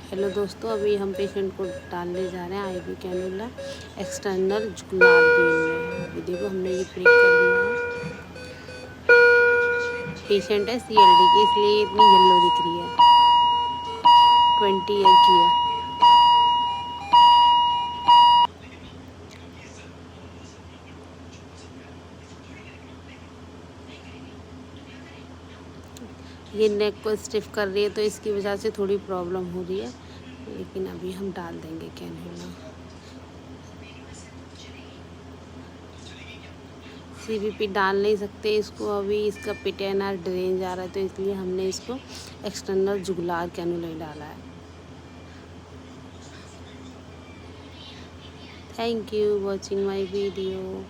Hello दोस्तों, अभी हम पेशेंट को डालने जा रहे हैं आईवी कैनुला एक्सटर्नल जुगुलार वेन में। अभी देखो हमने ये प्रिक कर दिया है। पेशेंट है सीएलडी की, इसलिए इतनी येलो दिख रही है। 20 ईयर की है। ये नेक को स्टिफ कर रही है, तो इसकी वजह से थोड़ी प्रॉब्लम हो रही है, लेकिन अभी हम डाल देंगे कैनुला। सीवीपी डाल नहीं सकते इसको, अभी इसका पिटेनर ड्रेन जा रहा है, तो इसलिए हमने इसको एक्सटर्नल जुगुलार कैनुला ही डाला है। Thank you watching my video.